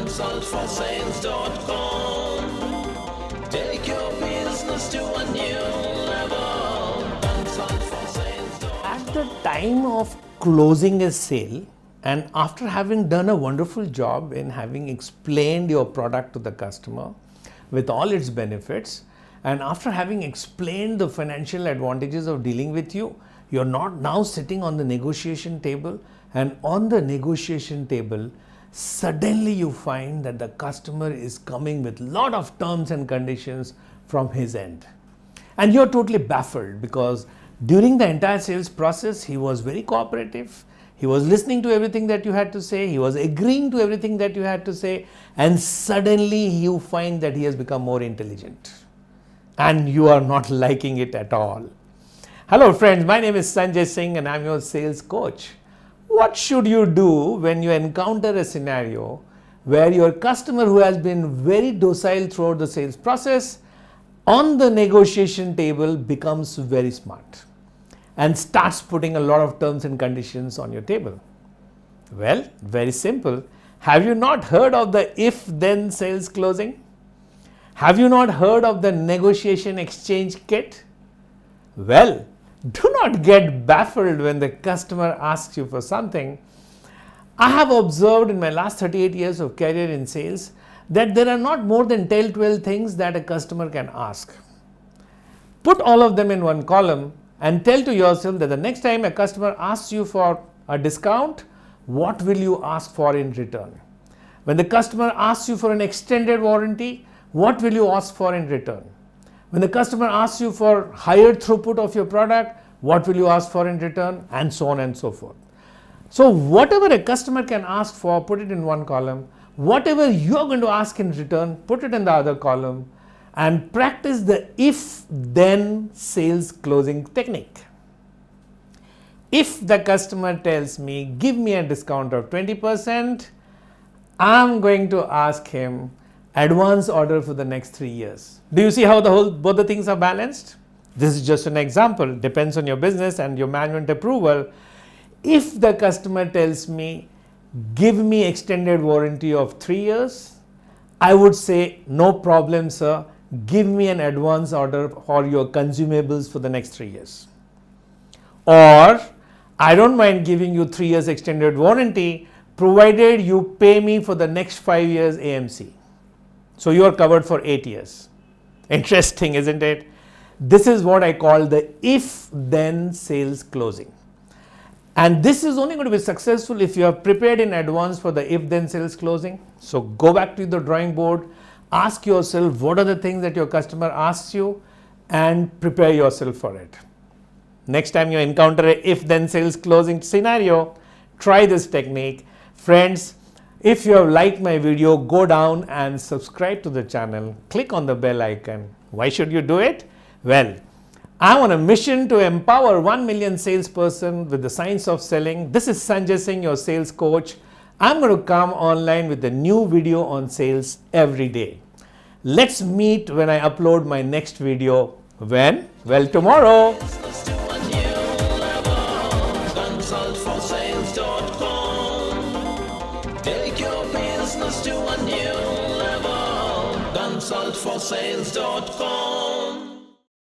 consultforsales.com. Take your business to a new level. At the time of closing a sale, and after having done a wonderful job in having explained your product to the customer with all its benefits, and after having explained the financial advantages of dealing with you, you're not now sitting on the negotiation table, and on the negotiation table, suddenly you find that the customer is coming with a lot of terms and conditions from his end. And you're totally baffled because during the entire sales process, he was very cooperative. He was listening to everything that you had to say. He was agreeing to everything that you had to say. And suddenly you find that he has become more intelligent. And you are not liking it at all. Hello friends, my name is Sanjay Singh and I'm your sales coach. What should you do when you encounter a scenario where your customer who has been very docile throughout the sales process on the negotiation table becomes very smart and starts putting a lot of terms and conditions on your table? Well, very simple. Have you not heard of the if-then sales closing? Have you not heard of the negotiation exchange kit? Well, do not get baffled when the customer asks you for something. I have observed in my last 38 years of career in sales that there are not more than 12 things that a customer can ask. Put all of them in one column and tell to yourself that the next time a customer asks you for a discount, what will you ask for in return? When the customer asks you for an extended warranty, what will you ask for in return? When the customer asks you for higher throughput of your product, what will you ask for in return? And so on and so forth. So whatever a customer can ask for, put it in one column. Whatever you're going to ask in return, put it in the other column, and practice the if-then sales closing technique. If the customer tells me, give me a discount of 20%, I'm going to ask him advance order for the next 3 years. Do you see how both the things are balanced? This is just an example, depends on your business and your management approval. If the customer tells me, give me extended warranty of 3 years, I would say, no problem, sir. Give me an advance order for your consumables for the next 3 years. Or, I don't mind giving you 3 years extended warranty, provided you pay me for the next 5 years AMC. So you are covered for 8 years. Interesting, isn't it? This is what I call the if-then sales closing. And this is only going to be successful if you are prepared in advance for the if-then sales closing. So go back to the drawing board, ask yourself what are the things that your customer asks you and prepare yourself for it. Next time you encounter a if-then sales closing scenario, try this technique. Friends, if you have liked my video, go down and subscribe to the channel. Click on the bell icon. Why should you do it? Well, I'm on a mission to empower 1 million salesperson with the science of selling. This is Sanjay Singh, your sales coach. I'm going to come online with a new video on sales every day. Let's meet when I upload my next video. When? Well, tomorrow. Take your business to a new level. Consultforsales.com.